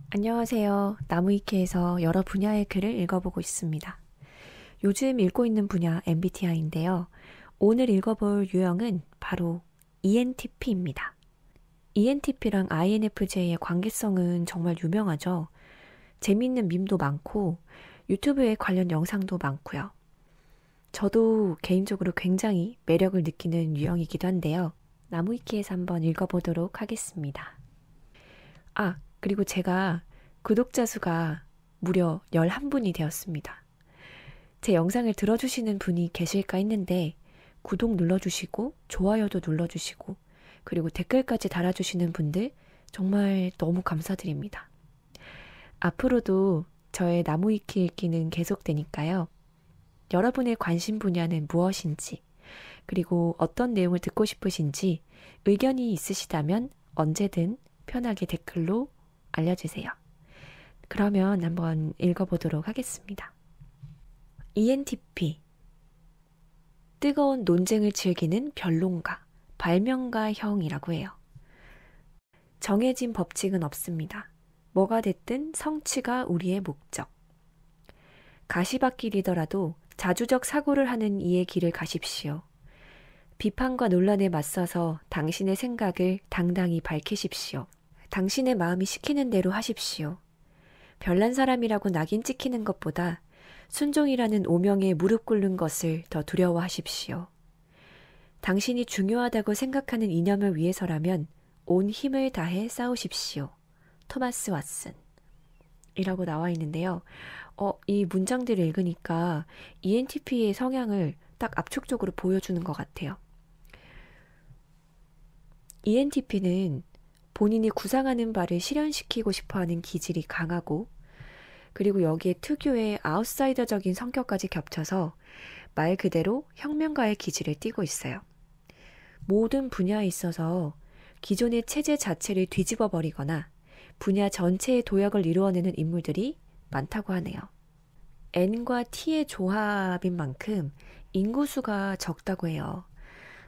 안녕하세요. 나무위키에서 여러 분야의 글을 읽어보고 있습니다. 요즘 읽고 있는 분야 MBTI인데요. 오늘 읽어볼 유형은 바로 ENTP입니다. ENTP랑 INFJ의 관계성은 정말 유명하죠. 재미있는 밈도 많고 유튜브에 관련 영상도 많고요. 저도 개인적으로 굉장히 매력을 느끼는 유형이기도 한데요. 나무위키에서 한번 읽어보도록 하겠습니다. 그리고 제가 구독자 수가 무려 11분이 되었습니다. 제 영상을 들어주시는 분이 계실까 했는데 구독 눌러주시고 좋아요도 눌러주시고 그리고 댓글까지 달아주시는 분들 정말 너무 감사드립니다. 앞으로도 저의 나무위키 읽기는 계속되니까요. 여러분의 관심 분야는 무엇인지 그리고 어떤 내용을 듣고 싶으신지 의견이 있으시다면 언제든 편하게 댓글로 알려주세요. 그러면 한번 읽어보도록 하겠습니다. ENTP 뜨거운 논쟁을 즐기는 변론가, 발명가형이라고 해요. 정해진 법칙은 없습니다. 뭐가 됐든 성취가 우리의 목적. 가시밭길이더라도 자주적 사고를 하는 이의 길을 가십시오. 비판과 논란에 맞서서 당신의 생각을 당당히 밝히십시오. 당신의 마음이 시키는 대로 하십시오. 별난 사람이라고 낙인 찍히는 것보다 순종이라는 오명에 무릎 꿇는 것을 더 두려워하십시오. 당신이 중요하다고 생각하는 이념을 위해서라면 온 힘을 다해 싸우십시오. 토마스 왓슨 이라고 나와 있는데요. 이 문장들을 읽으니까 ENTP의 성향을 딱 압축적으로 보여주는 것 같아요. ENTP는 본인이 구상하는 바를 실현시키고 싶어하는 기질이 강하고 그리고 여기에 특유의 아웃사이더적인 성격까지 겹쳐서 말 그대로 혁명가의 기질을 띠고 있어요. 모든 분야에 있어서 기존의 체제 자체를 뒤집어 버리거나 분야 전체의 도약을 이루어내는 인물들이 많다고 하네요. N과 T의 조합인 만큼 인구수가 적다고 해요.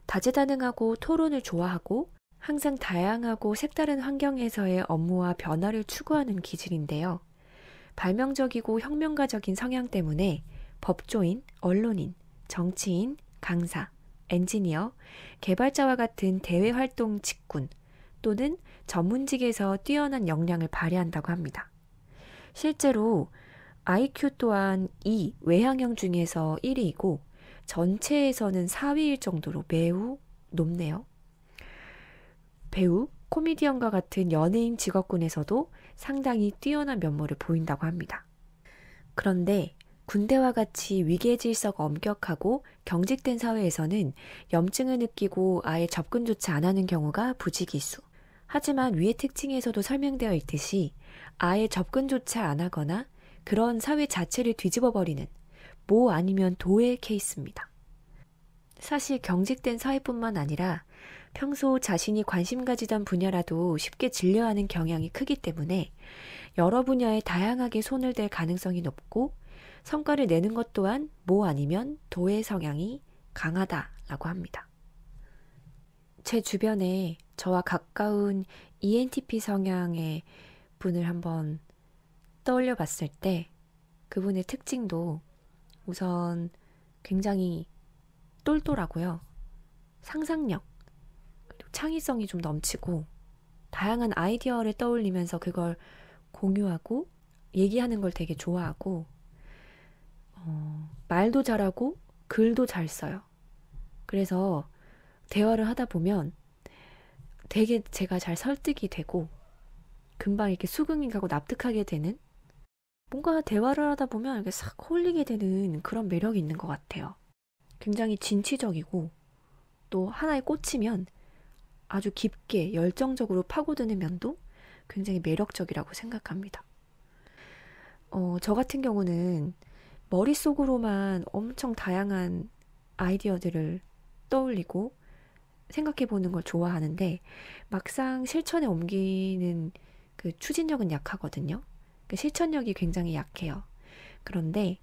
다재다능하고 토론을 좋아하고 항상 다양하고 색다른 환경에서의 업무와 변화를 추구하는 기질인데요. 발명적이고 혁명가적인 성향 때문에 법조인, 언론인, 정치인, 강사, 엔지니어, 개발자와 같은 대외활동 직군 또는 전문직에서 뛰어난 역량을 발휘한다고 합니다. 실제로 IQ 또한 이 외향형 중에서 1위이고 전체에서는 4위일 정도로 매우 높네요. 배우, 코미디언과 같은 연예인 직업군에서도 상당히 뛰어난 면모를 보인다고 합니다. 그런데 군대와 같이 위계 질서가 엄격하고 경직된 사회에서는 염증을 느끼고 아예 접근조차 안 하는 경우가 부지기수. 하지만 위의 특징에서도 설명되어 있듯이 아예 접근조차 안 하거나 그런 사회 자체를 뒤집어버리는 모 아니면 도의 케이스입니다. 사실 경직된 사회뿐만 아니라 평소 자신이 관심 가지던 분야라도 쉽게 질려하는 경향이 크기 때문에 여러 분야에 다양하게 손을 댈 가능성이 높고 성과를 내는 것 또한 모 아니면 도의 성향이 강하다라고 합니다. 제 주변에 저와 가까운 ENTP 성향의 분을 한번 떠올려 봤을 때 그분의 특징도 우선 굉장히 똘똘하고요. 상상력, 그리고 창의성이 좀 넘치고 다양한 아이디어를 떠올리면서 그걸 공유하고 얘기하는 걸 되게 좋아하고 말도 잘하고 글도 잘 써요. 그래서 대화를 하다 보면 되게 제가 잘 설득이 되고 금방 이렇게 수긍이 가고 납득하게 되는 뭔가 대화를 하다 보면 이렇게 싹 홀리게 되는 그런 매력이 있는 것 같아요. 굉장히 진취적이고 또 하나에 꽂히면 아주 깊게 열정적으로 파고드는 면도 굉장히 매력적이라고 생각합니다. 저 같은 경우는 머릿속으로만 엄청 다양한 아이디어들을 떠올리고 생각해보는 걸 좋아하는데 막상 실천에 옮기는 그 추진력은 약하거든요. 그 실천력이 굉장히 약해요. 그런데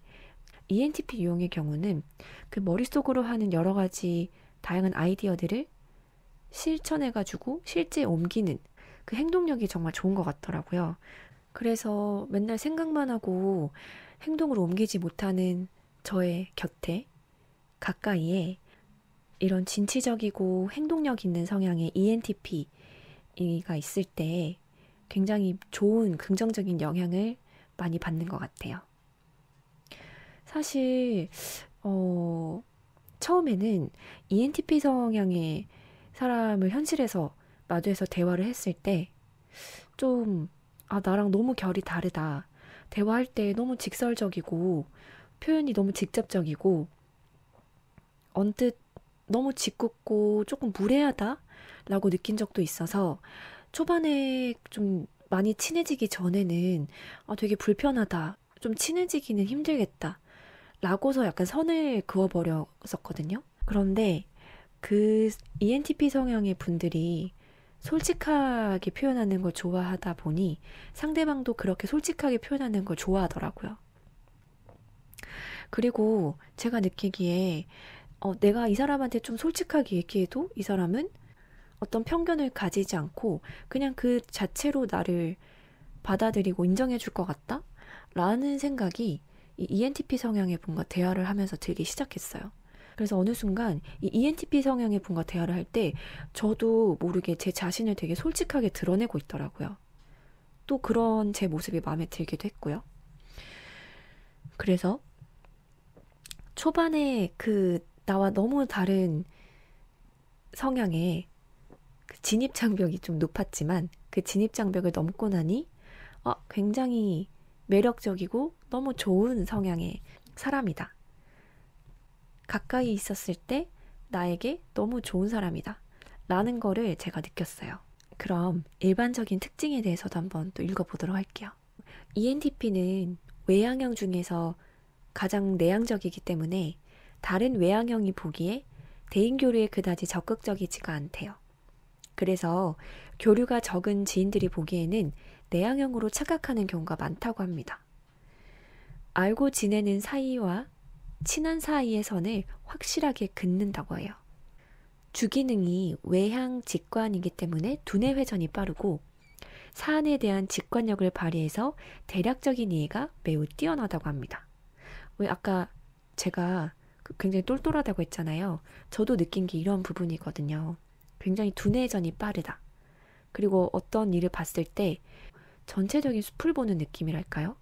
ENTP 유형의 경우는 그 머릿속으로 하는 여러 가지 다양한 아이디어들을 실천해가지고 실제 옮기는 그 행동력이 정말 좋은 것 같더라고요. 그래서 맨날 생각만 하고 행동을 옮기지 못하는 저의 곁에 가까이에 이런 진취적이고 행동력 있는 성향의 ENTP가 있을 때 굉장히 좋은 긍정적인 영향을 많이 받는 것 같아요. 사실 처음에는 ENTP 성향의 사람을 현실에서 마주해서 대화를 했을 때 좀, 나랑 너무 결이 다르다. 대화할 때 너무 직설적이고 표현이 너무 직접적이고 언뜻 너무 짓궂고 조금 무례하다 라고 느낀 적도 있어서 초반에 좀 많이 친해지기 전에는 되게 불편하다. 좀 친해지기는 힘들겠다. 라고서 약간 선을 그어버렸었거든요. 그런데 그 ENTP 성향의 분들이 솔직하게 표현하는 걸 좋아하다 보니 상대방도 그렇게 솔직하게 표현하는 걸 좋아하더라고요. 그리고 제가 느끼기에 내가 이 사람한테 좀 솔직하게 얘기해도 이 사람은 어떤 편견을 가지지 않고 그냥 그 자체로 나를 받아들이고 인정해 줄 것 같다? 라는 생각이 이 ENTP 성향의 분과 대화를 하면서 들기 시작했어요. 그래서 어느 순간 이 ENTP 성향의 분과 대화를 할 때 저도 모르게 제 자신을 되게 솔직하게 드러내고 있더라고요. 또 그런 제 모습이 마음에 들기도 했고요. 그래서 초반에 그 나와 너무 다른 성향의 그 진입장벽이 좀 높았지만 그 진입장벽을 넘고 나니 굉장히 매력적이고 너무 좋은 성향의 사람이다. 가까이 있었을 때 나에게 너무 좋은 사람이다. 라는 거를 제가 느꼈어요. 그럼 일반적인 특징에 대해서도 한번 또 읽어보도록 할게요. ENTP는 외향형 중에서 가장 내향적이기 때문에 다른 외향형이 보기에 대인 교류에 그다지 적극적이지가 않대요. 그래서 교류가 적은 지인들이 보기에는 내향형으로 착각하는 경우가 많다고 합니다. 알고 지내는 사이와 친한 사이의 선을 확실하게 긋는다고 해요. 주기능이 외향 직관이기 때문에 두뇌 회전이 빠르고 사안에 대한 직관력을 발휘해서 대략적인 이해가 매우 뛰어나다고 합니다. 왜 아까 제가 굉장히 똘똘하다고 했잖아요. 저도 느낀 게 이런 부분이거든요. 굉장히 두뇌 회전이 빠르다. 그리고 어떤 일을 봤을 때 전체적인 숲을 보는 느낌이랄까요?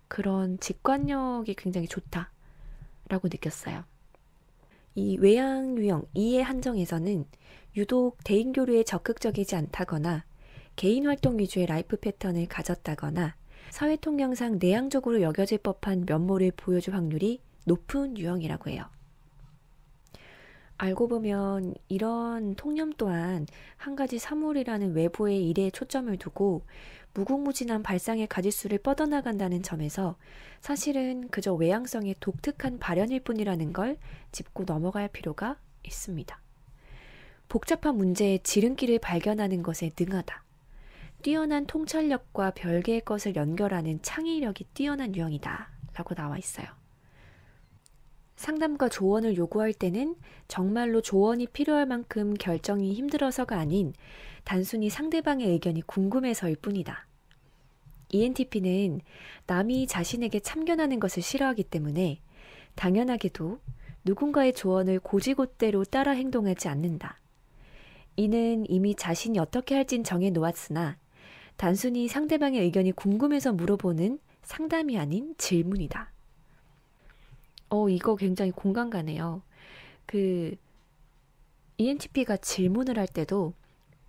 그런 직관력이 굉장히 좋다라고 느꼈어요. 이 외향 유형 이해 한정에서는 유독 대인 교류에 적극적이지 않다거나 개인 활동 위주의 라이프 패턴을 가졌다거나 사회 통념상 내향적으로 여겨질 법한 면모를 보여줄 확률이 높은 유형이라고 해요. 알고 보면 이런 통념 또한 한 가지 사물이라는 외부의 일에 초점을 두고 무궁무진한 발상의 가짓수를 뻗어나간다는 점에서 사실은 그저 외향성의 독특한 발현일 뿐이라는 걸 짚고 넘어갈 필요가 있습니다. 복잡한 문제의 지름길을 발견하는 것에 능하다. 뛰어난 통찰력과 별개의 것을 연결하는 창의력이 뛰어난 유형이다. 라고 나와 있어요. 상담과 조언을 요구할 때는 정말로 조언이 필요할 만큼 결정이 힘들어서가 아닌 단순히 상대방의 의견이 궁금해서일 뿐이다. ENTP는 남이 자신에게 참견하는 것을 싫어하기 때문에 당연하게도 누군가의 조언을 고지곳대로 따라 행동하지 않는다. 이는 이미 자신이 어떻게 할진 정해 놓았으나 단순히 상대방의 의견이 궁금해서 물어보는 상담이 아닌 질문이다. 이거 굉장히 공감 가네요. ENTP가 질문을 할 때도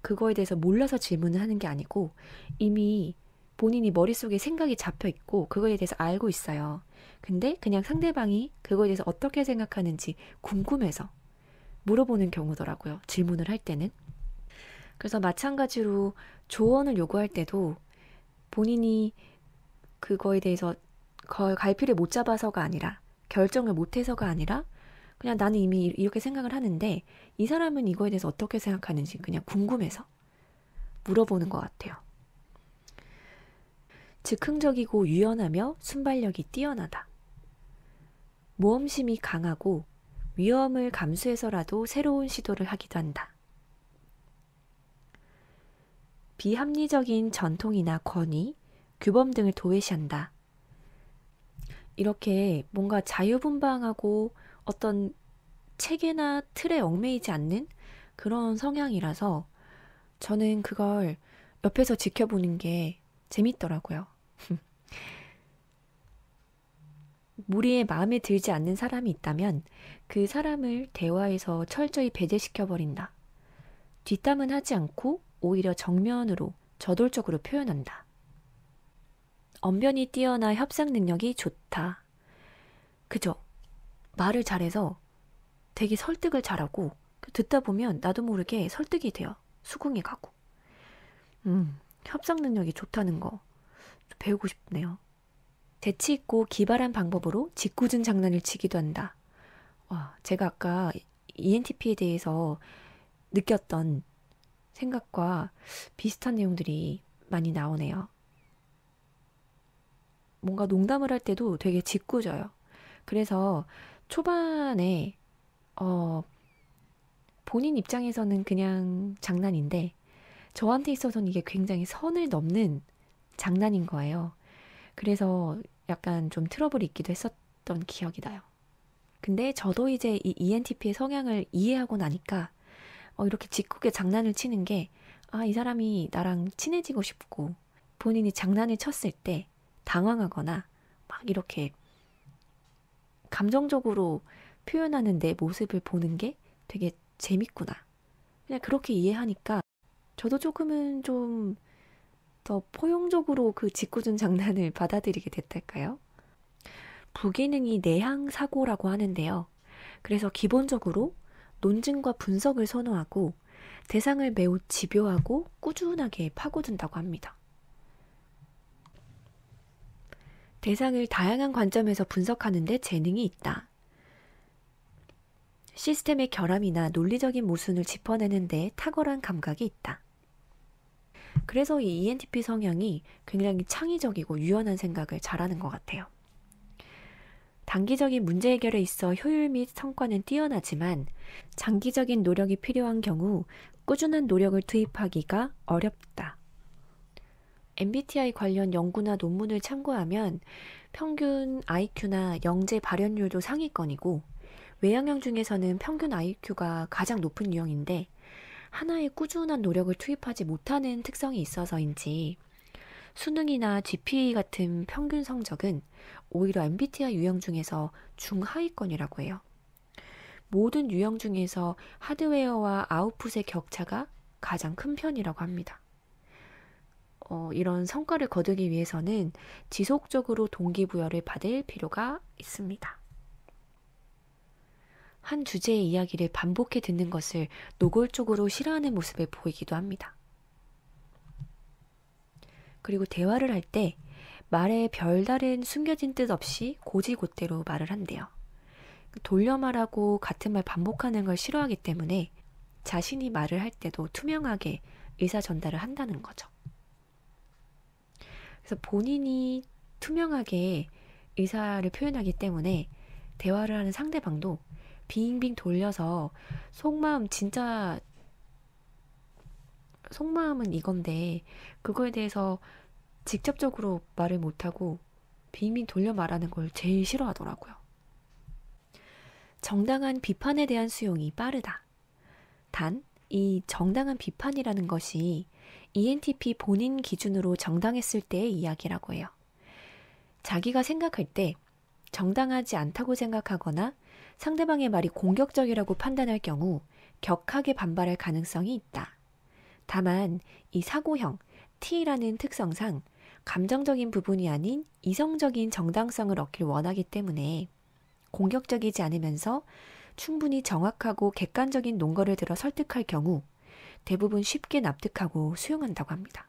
그거에 대해서 몰라서 질문을 하는 게 아니고 이미 본인이 머릿속에 생각이 잡혀 있고 그거에 대해서 알고 있어요. 근데 그냥 상대방이 그거에 대해서 어떻게 생각하는지 궁금해서 물어보는 경우더라고요. 질문을 할 때는. 그래서 마찬가지로 조언을 요구할 때도 본인이 그거에 대해서 갈피를 못 잡아서가 아니라 결정을 못해서가 아니라 그냥 나는 이미 이렇게 생각을 하는데 이 사람은 이거에 대해서 어떻게 생각하는지 그냥 궁금해서 물어보는 것 같아요. 즉흥적이고 유연하며 순발력이 뛰어나다. 모험심이 강하고 위험을 감수해서라도 새로운 시도를 하기도 한다. 비합리적인 전통이나 권위, 규범 등을 도외시한다. 이렇게 뭔가 자유분방하고 어떤 체계나 틀에 얽매이지 않는 그런 성향이라서 저는 그걸 옆에서 지켜보는 게 재밌더라고요. 무리에 마음에 들지 않는 사람이 있다면 그 사람을 대화에서 철저히 배제시켜버린다. 뒷담은 하지 않고 오히려 정면으로 저돌적으로 표현한다. 언변이 뛰어나 협상 능력이 좋다. 그죠? 말을 잘해서 되게 설득을 잘하고 듣다 보면 나도 모르게 설득이 돼요. 수긍이 가고. 협상 능력이 좋다는 거 배우고 싶네요. 재치 있고 기발한 방법으로 짓궂은 장난을 치기도 한다. 와, 제가 아까 ENTP에 대해서 느꼈던 생각과 비슷한 내용들이 많이 나오네요. 뭔가 농담을 할 때도 되게 짓궂어요. 그래서 초반에 본인 입장에서는 그냥 장난인데 저한테 있어서는 이게 굉장히 선을 넘는 장난인 거예요. 그래서 약간 좀 트러블이 있기도 했었던 기억이 나요. 근데 저도 이제 이 ENTP의 성향을 이해하고 나니까 이렇게 짓궂게 장난을 치는 게 이 사람이 나랑 친해지고 싶고 본인이 장난을 쳤을 때 당황하거나 막 이렇게 감정적으로 표현하는 내 모습을 보는 게 되게 재밌구나. 그냥 그렇게 이해하니까 저도 조금은 좀 더 포용적으로 그 짓궂은 장난을 받아들이게 됐달까요? 부기능이 내향 사고라고 하는데요. 그래서 기본적으로 논증과 분석을 선호하고 대상을 매우 집요하고 꾸준하게 파고든다고 합니다. 대상을 다양한 관점에서 분석하는 데 재능이 있다. 시스템의 결함이나 논리적인 모순을 짚어내는 데 탁월한 감각이 있다. 그래서 이 ENTP 성향이 굉장히 창의적이고 유연한 생각을 잘하는 것 같아요. 단기적인 문제 해결에 있어 효율 및 성과는 뛰어나지만 장기적인 노력이 필요한 경우 꾸준한 노력을 투입하기가 어렵다. MBTI 관련 연구나 논문을 참고하면 평균 IQ나 영재 발현율도 상위권이고 외향형 중에서는 평균 IQ가 가장 높은 유형인데 하나의 꾸준한 노력을 투입하지 못하는 특성이 있어서인지 수능이나 GPA 같은 평균 성적은 오히려 MBTI 유형 중에서 중하위권이라고 해요. 모든 유형 중에서 하드웨어와 아웃풋의 격차가 가장 큰 편이라고 합니다. 이런 성과를 거두기 위해서는 지속적으로 동기부여를 받을 필요가 있습니다. 한 주제의 이야기를 반복해 듣는 것을 노골적으로 싫어하는 모습을 보이기도 합니다. 그리고 대화를 할 때 말에 별다른 숨겨진 뜻 없이 고지곳대로 말을 한대요. 돌려 말하고 같은 말 반복하는 걸 싫어하기 때문에 자신이 말을 할 때도 투명하게 의사 전달을 한다는 거죠. 그래서 본인이 투명하게 의사를 표현하기 때문에 대화를 하는 상대방도 빙빙 돌려서 속마음은 이건데 그거에 대해서 직접적으로 말을 못하고 빙빙 돌려 말하는 걸 제일 싫어하더라고요. 정당한 비판에 대한 수용이 빠르다. 단, 이 정당한 비판이라는 것이 ENTP 본인 기준으로 정당했을 때의 이야기라고 해요. 자기가 생각할 때 정당하지 않다고 생각하거나 상대방의 말이 공격적이라고 판단할 경우 격하게 반발할 가능성이 있다. 다만 이 사고형 T라는 특성상 감정적인 부분이 아닌 이성적인 정당성을 얻길 원하기 때문에 공격적이지 않으면서 충분히 정확하고 객관적인 논거를 들어 설득할 경우 대부분 쉽게 납득하고 수용한다고 합니다.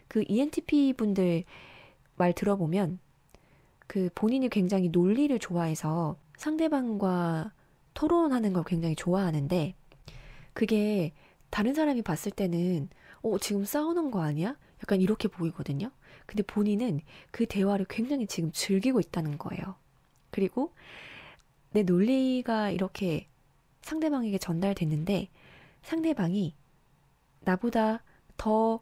그 ENTP 분들 말 들어보면 그 본인이 굉장히 논리를 좋아해서 상대방과 토론하는 걸 굉장히 좋아하는데 그게 다른 사람이 봤을 때는 지금 싸우는 거 아니야? 약간 이렇게 보이거든요. 근데 본인은 그 대화를 굉장히 지금 즐기고 있다는 거예요. 그리고 내 논리가 이렇게 상대방에게 전달됐는데 상대방이 나보다 더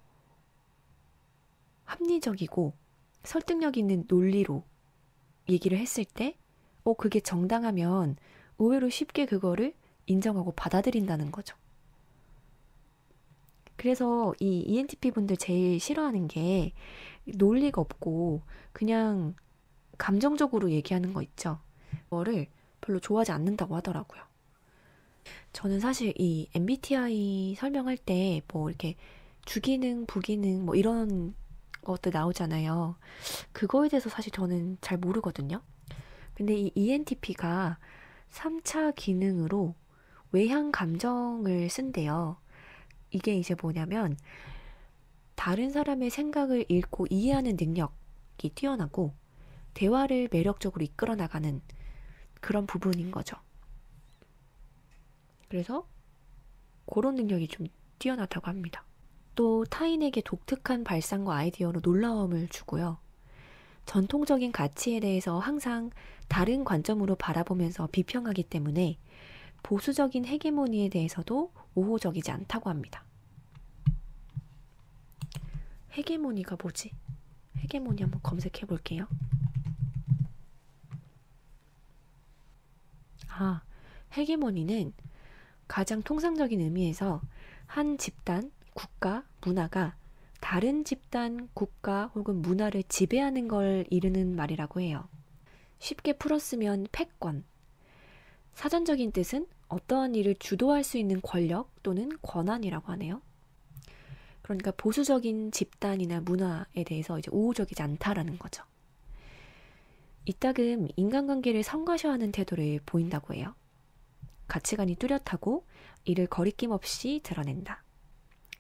합리적이고 설득력 있는 논리로 얘기를 했을 때, 그게 정당하면 의외로 쉽게 그거를 인정하고 받아들인다는 거죠. 그래서 이 ENTP 분들 제일 싫어하는 게 논리가 없고 그냥 감정적으로 얘기하는 거 있죠. 그거를 별로 좋아하지 않는다고 하더라고요. 저는 사실 이 MBTI 설명할 때 뭐 이렇게 주기능, 부기능 뭐 이런 것도 나오잖아요. 그거에 대해서 사실 저는 잘 모르거든요. 근데 이 ENTP가 3차 기능으로 외향 감정을 쓴대요. 이게 이제 뭐냐면 다른 사람의 생각을 읽고 이해하는 능력이 뛰어나고 대화를 매력적으로 이끌어 나가는 그런 부분인 거죠. 그래서 그런 능력이 좀 뛰어나다고 합니다. 또 타인에게 독특한 발상과 아이디어로 놀라움을 주고요. 전통적인 가치에 대해서 항상 다른 관점으로 바라보면서 비평하기 때문에 보수적인 헤게모니에 대해서도 우호적이지 않다고 합니다. 헤게모니가 뭐지? 헤게모니 한번 검색해 볼게요. 헤게모니는 가장 통상적인 의미에서 한 집단, 국가, 문화가 다른 집단, 국가 혹은 문화를 지배하는 걸 이르는 말이라고 해요. 쉽게 풀었으면 패권. 사전적인 뜻은 어떠한 일을 주도할 수 있는 권력 또는 권한이라고 하네요. 그러니까 보수적인 집단이나 문화에 대해서 이제 우호적이지 않다라는 거죠. 이따금 인간관계를 성가셔하는 태도를 보인다고 해요. 가치관이 뚜렷하고 이를 거리낌 없이 드러낸다.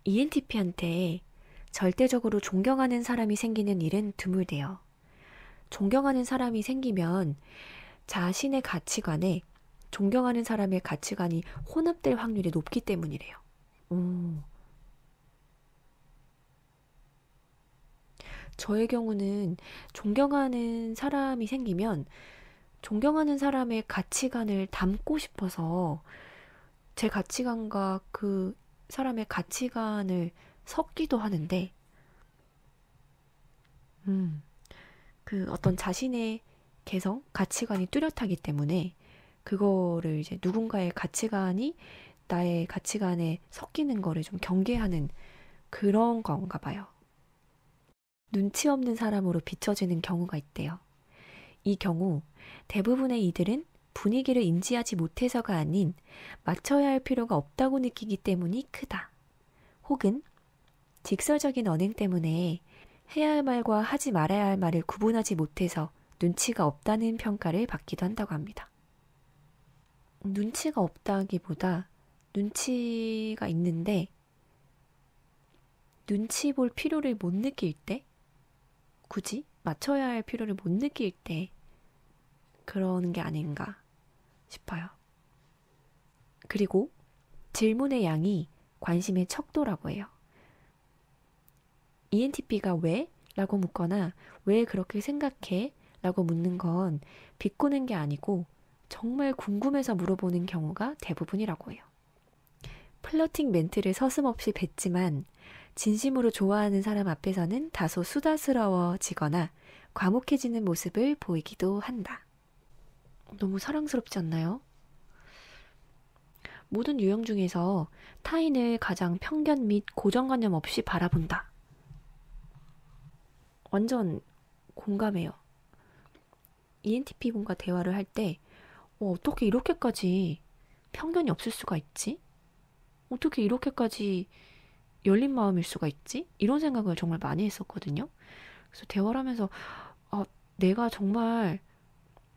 ENTP한테 절대적으로 존경하는 사람이 생기는 일은 드물대요. 존경하는 사람이 생기면 자신의 가치관에 존경하는 사람의 가치관이 혼합될 확률이 높기 때문이래요. 저의 경우는 존경하는 사람이 생기면 존경하는 사람의 가치관을 담고 싶어서 제 가치관과 그 사람의 가치관을 섞기도 하는데, 그 어떤 자신의 개성, 가치관이 뚜렷하기 때문에 그거를 이제 누군가의 가치관이 나의 가치관에 섞이는 거를 좀 경계하는 그런 건가 봐요. 눈치 없는 사람으로 비춰지는 경우가 있대요. 이 경우 대부분의 이들은 분위기를 인지하지 못해서가 아닌 맞춰야 할 필요가 없다고 느끼기 때문이 크다. 혹은 직설적인 언행 때문에 해야 할 말과 하지 말아야 할 말을 구분하지 못해서 눈치가 없다는 평가를 받기도 한다고 합니다. 눈치가 없다기보다 눈치가 있는데 눈치 볼 필요를 못 느낄 때, 굳이 맞춰야 할 필요를 못 느낄 때 그러는 게 아닌가 싶어요. 그리고 질문의 양이 관심의 척도라고 해요. ENTP가 왜? 라고 묻거나 왜 그렇게 생각해? 라고 묻는 건 비꼬는 게 아니고 정말 궁금해서 물어보는 경우가 대부분이라고 해요. 플러팅 멘트를 서슴없이 뱉지만 진심으로 좋아하는 사람 앞에서는 다소 수다스러워지거나 과묵해지는 모습을 보이기도 한다. 너무 사랑스럽지 않나요? 모든 유형 중에서 타인을 가장 편견 및 고정관념 없이 바라본다. 완전 공감해요. ENTP 분과 대화를 할 때 어떻게 이렇게까지 편견이 없을 수가 있지? 어떻게 이렇게까지 열린 마음일 수가 있지? 이런 생각을 정말 많이 했었거든요. 그래서 대화를 하면서 내가 정말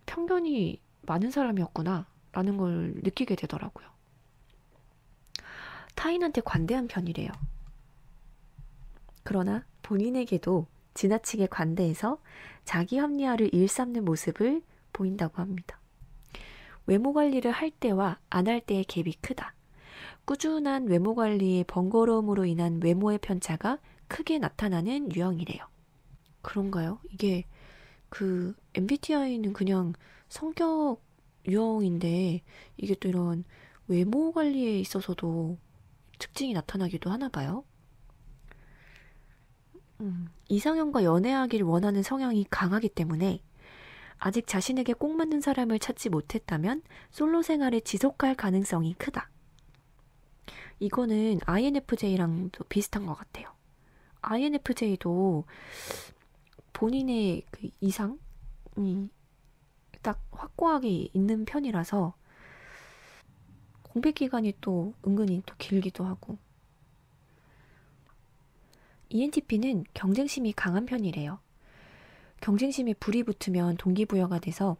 편견이 많은 사람이었구나 라는 걸 느끼게 되더라고요. 타인한테 관대한 편이래요. 그러나 본인에게도 지나치게 관대해서 자기 합리화를 일삼는 모습을 보인다고 합니다. 외모 관리를 할 때와 안 할 때의 갭이 크다. 꾸준한 외모 관리의 번거로움으로 인한 외모의 편차가 크게 나타나는 유형이래요. 그런가요? 이게 그 MBTI는 그냥 성격 유형인데 이게 또 이런 외모 관리에 있어서도 특징이 나타나기도 하나 봐요. 이상형과 연애하길 원하는 성향이 강하기 때문에 아직 자신에게 꼭 맞는 사람을 찾지 못했다면 솔로 생활을 지속할 가능성이 크다. 이거는 INFJ랑도 비슷한 것 같아요. INFJ도 본인의 그 이상이 딱 확고하게 있는 편이라서 공백 기간이 또 은근히 또 길기도 하고. ENTP는 경쟁심이 강한 편이래요. 경쟁심에 불이 붙으면 동기부여가 돼서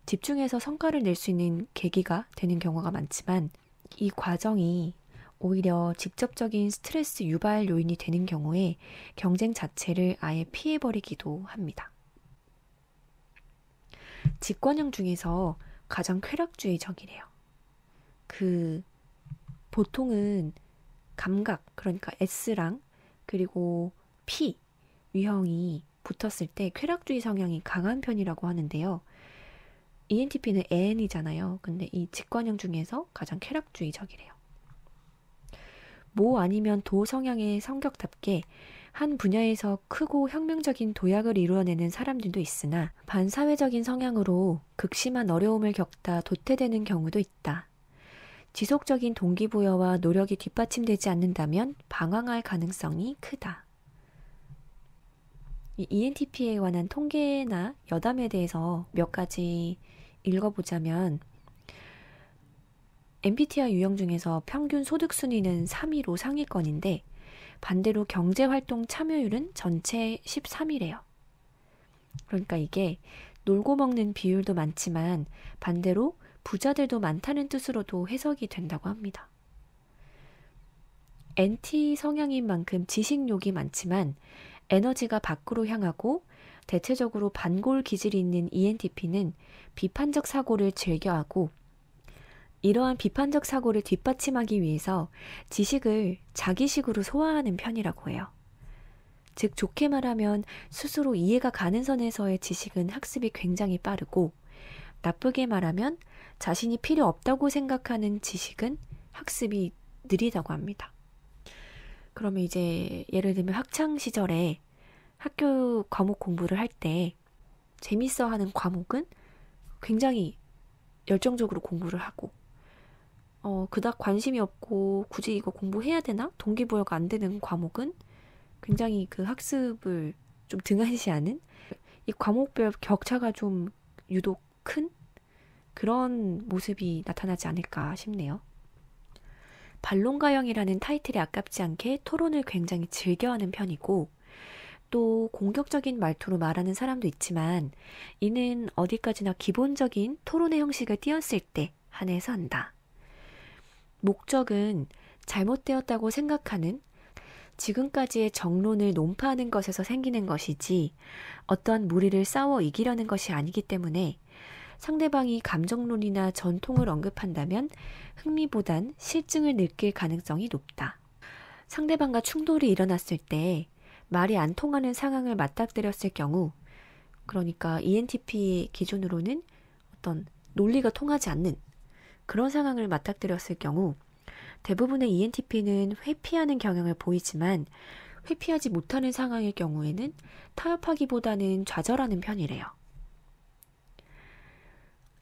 집중해서 성과를 낼 수 있는 계기가 되는 경우가 많지만 이 과정이 오히려 직접적인 스트레스 유발 요인이 되는 경우에 경쟁 자체를 아예 피해버리기도 합니다. 직관형 중에서 가장 쾌락주의적이래요. 보통은 감각, 그러니까 S랑 그리고 P 유형이 붙었을 때 쾌락주의 성향이 강한 편이라고 하는데요. ENTP는 N이잖아요. 근데 이 직관형 중에서 가장 쾌락주의적이래요. 모 아니면 도 성향의 성격답게 한 분야에서 크고 혁명적인 도약을 이루어내는 사람들도 있으나 반사회적인 성향으로 극심한 어려움을 겪다 도태되는 경우도 있다. 지속적인 동기부여와 노력이 뒷받침되지 않는다면 방황할 가능성이 크다. 이 ENTP에 관한 통계나 여담에 대해서 몇 가지 읽어보자면 MBTI 유형 중에서 평균 소득 순위는 3위로 상위권인데 반대로 경제활동 참여율은 전체 13위래요. 그러니까 이게 놀고 먹는 비율도 많지만 반대로 부자들도 많다는 뜻으로도 해석이 된다고 합니다. NT 성향인 만큼 지식욕이 많지만 에너지가 밖으로 향하고 대체적으로 반골 기질이 있는 ENTP는 비판적 사고를 즐겨하고 이러한 비판적 사고를 뒷받침하기 위해서 지식을 자기식으로 소화하는 편이라고 해요. 즉 좋게 말하면 스스로 이해가 가는 선에서의 지식은 학습이 굉장히 빠르고 나쁘게 말하면 자신이 필요 없다고 생각하는 지식은 학습이 느리다고 합니다. 그러면 이제 예를 들면 학창 시절에 학교 과목 공부를 할 때 재밌어 하는 과목은 굉장히 열정적으로 공부를 하고 그닥 관심이 없고 굳이 이거 공부해야 되나? 동기부여가 안 되는 과목은 굉장히 그 학습을 좀 등한시하는 이 과목별 격차가 좀 유독 큰 그런 모습이 나타나지 않을까 싶네요. 반론가형이라는 타이틀에 아깝지 않게 토론을 굉장히 즐겨하는 편이고 또 공격적인 말투로 말하는 사람도 있지만 이는 어디까지나 기본적인 토론의 형식을 띄었을 때 한해서 한다. 목적은 잘못되었다고 생각하는 지금까지의 정론을 논파하는 것에서 생기는 것이지 어떠한 무리를 싸워 이기려는 것이 아니기 때문에 상대방이 감정론이나 전통을 언급한다면 흥미보단 실증을 느낄 가능성이 높다. 상대방과 충돌이 일어났을 때 말이 안 통하는 상황을 맞닥뜨렸을 경우, 그러니까 ENTP 기준으로는 어떤 논리가 통하지 않는 그런 상황을 맞닥뜨렸을 경우 대부분의 ENTP는 회피하는 경향을 보이지만 회피하지 못하는 상황의 경우에는 타협하기보다는 좌절하는 편이래요.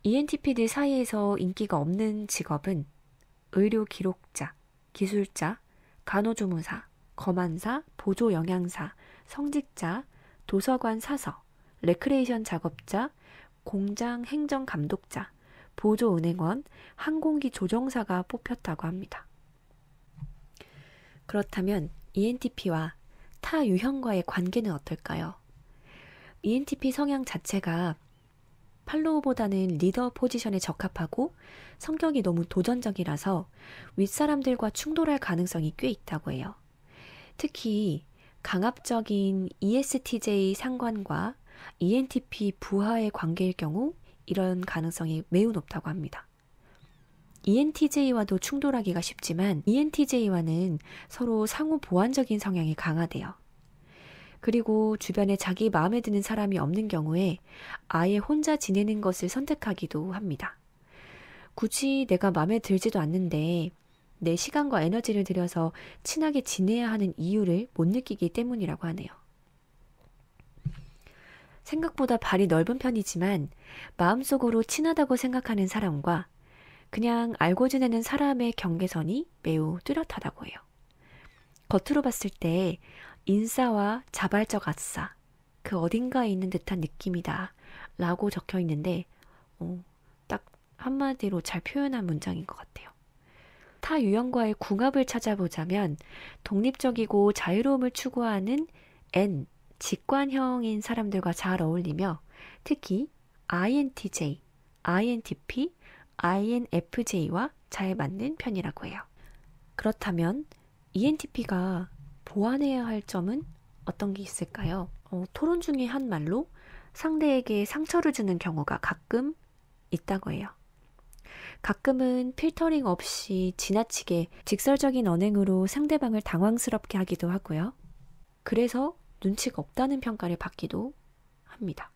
ENTP들 사이에서 인기가 없는 직업은 의료 기록자, 기술자, 간호조무사, 검안사, 보조영양사, 성직자, 도서관 사서, 레크레이션 작업자, 공장 행정 감독자, 보조은행원, 항공기 조종사가 뽑혔다고 합니다. 그렇다면 ENTP와 타 유형과의 관계는 어떨까요? ENTP 성향 자체가 팔로우보다는 리더 포지션에 적합하고 성격이 너무 도전적이라서 윗사람들과 충돌할 가능성이 꽤 있다고 해요. 특히 강압적인 ESTJ 상관과 ENTP 부하의 관계일 경우 이런 가능성이 매우 높다고 합니다. ENTJ와도 충돌하기가 쉽지만 ENTJ와는 서로 상호 보완적인 성향이 강하대요. 그리고 주변에 자기 마음에 드는 사람이 없는 경우에 아예 혼자 지내는 것을 선택하기도 합니다. 굳이 내가 마음에 들지도 않는데 내 시간과 에너지를 들여서 친하게 지내야 하는 이유를 못 느끼기 때문이라고 하네요. 생각보다 발이 넓은 편이지만 마음속으로 친하다고 생각하는 사람과 그냥 알고 지내는 사람의 경계선이 매우 뚜렷하다고 해요. 겉으로 봤을 때 인싸와 자발적 아싸, 그 어딘가에 있는 듯한 느낌이다 라고 적혀 있는데 딱 한마디로 잘 표현한 문장인 것 같아요. 타 유형과의 궁합을 찾아보자면 독립적이고 자유로움을 추구하는 N, 직관형인 사람들과 잘 어울리며 특히 INTJ, INTP, INFJ와 잘 맞는 편이라고 해요. 그렇다면 ENTP가 보완해야 할 점은 어떤 게 있을까요? 토론 중에 한 말로 상대에게 상처를 주는 경우가 가끔 있다고 해요. 가끔은 필터링 없이 지나치게 직설적인 언행으로 상대방을 당황스럽게 하기도 하고요. 그래서 눈치가 없다는 평가를 받기도 합니다.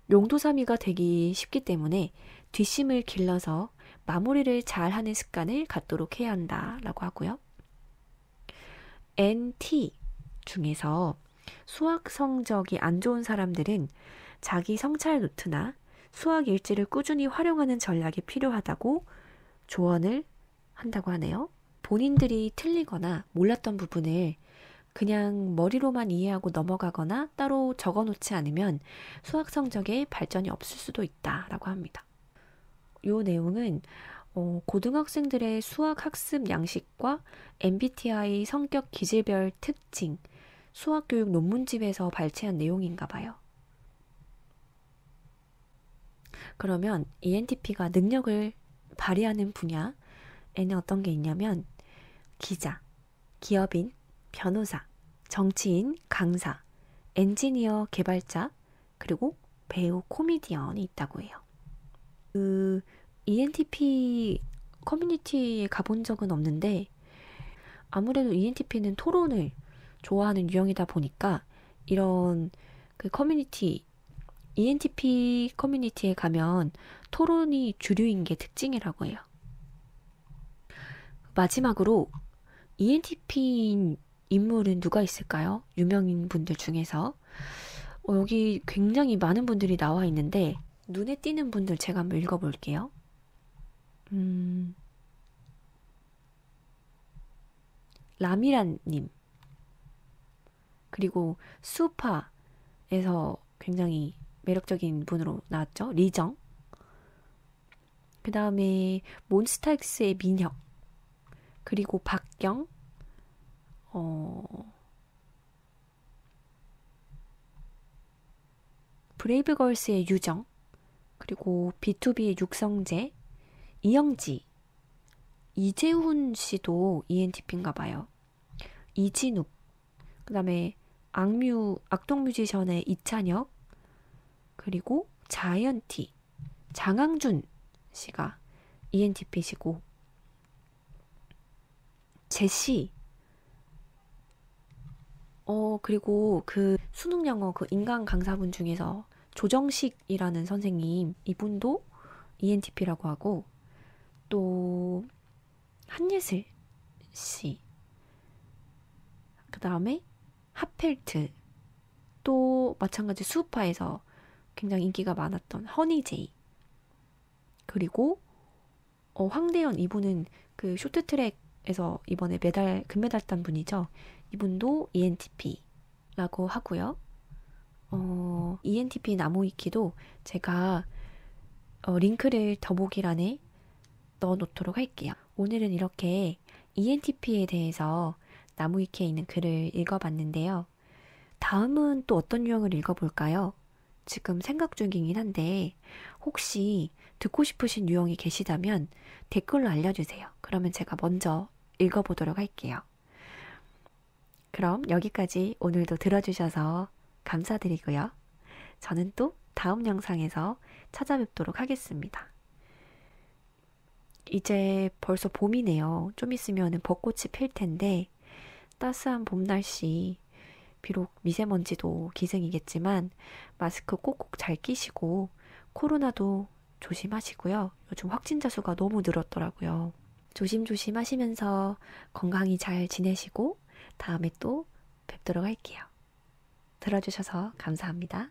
용도사미가 되기 쉽기 때문에 뒷심을 길러서 마무리를 잘하는 습관을 갖도록 해야 한다라고 하고요. NT 중에서 수학 성적이 안 좋은 사람들은 자기 성찰 노트나 수학 일지를 꾸준히 활용하는 전략이 필요하다고 조언을 한다고 하네요. 본인들이 틀리거나 몰랐던 부분을 그냥 머리로만 이해하고 넘어가거나 따로 적어놓지 않으면 수학 성적에 발전이 없을 수도 있다라고 합니다. 이 내용은 고등학생들의 수학 학습 양식과 MBTI 성격 기질별 특징, 수학교육 논문집에서 발췌한 내용인가 봐요. 그러면 ENTP가 능력을 발휘하는 분야에는 어떤 게 있냐면 기자, 기업인, 변호사, 정치인, 강사, 엔지니어, 개발자, 그리고 배우, 코미디언이 있다고 해요. 그 ENTP 커뮤니티에 가본 적은 없는데 아무래도 ENTP는 토론을 좋아하는 유형이다 보니까 이런 그 커뮤니티, ENTP 커뮤니티에 가면 토론이 주류인 게 특징이라고 해요. 마지막으로 ENTP인 인물은 누가 있을까요? 유명인 분들 중에서 여기 굉장히 많은 분들이 나와 있는데 눈에 띄는 분들 제가 한번 읽어볼게요. 라미란님, 그리고 수파에서 굉장히 매력적인 분으로 나왔죠. 리정. 그 다음에 몬스타엑스의 민혁, 그리고 박경, 브레이브걸스의 유정, 그리고 B2B의 육성재, 이영지, 이재훈 씨도 ENTP인가 봐요. 이진욱, 그 다음에 악동 뮤지션의 이찬혁, 그리고 자이언티, 장항준 씨가 ENTP시고, 제시, 그리고 그 수능 영어 그 인강 강사분 중에서 조정식이라는 선생님, 이분도 ENTP라고 하고, 또 한예슬 씨, 그 다음에 하펠트, 또 마찬가지 수우파에서 굉장히 인기가 많았던 허니제이, 그리고 황대현, 이분은 그 쇼트트랙에서 이번에 금메달 딴 분이죠. 이분도 ENTP라고 하고요. ENTP 나무위키도 제가 링크를 더보기란에 넣어놓도록 할게요. 오늘은 이렇게 ENTP에 대해서 나무위키에 있는 글을 읽어봤는데요. 다음은 또 어떤 유형을 읽어볼까요? 지금 생각 중이긴 한데 혹시 듣고 싶으신 유형이 계시다면 댓글로 알려주세요. 그러면 제가 먼저 읽어보도록 할게요. 그럼 여기까지 오늘도 들어주셔서 감사드리고요. 저는 또 다음 영상에서 찾아뵙도록 하겠습니다. 이제 벌써 봄이네요. 좀 있으면 벚꽃이 필 텐데 따스한 봄 날씨, 비록 미세먼지도 기승이겠지만 마스크 꼭꼭 잘 끼시고 코로나도 조심하시고요. 요즘 확진자 수가 너무 늘었더라고요. 조심조심 하시면서 건강히 잘 지내시고 다음에 또 뵙도록 할게요. 들어주셔서 감사합니다.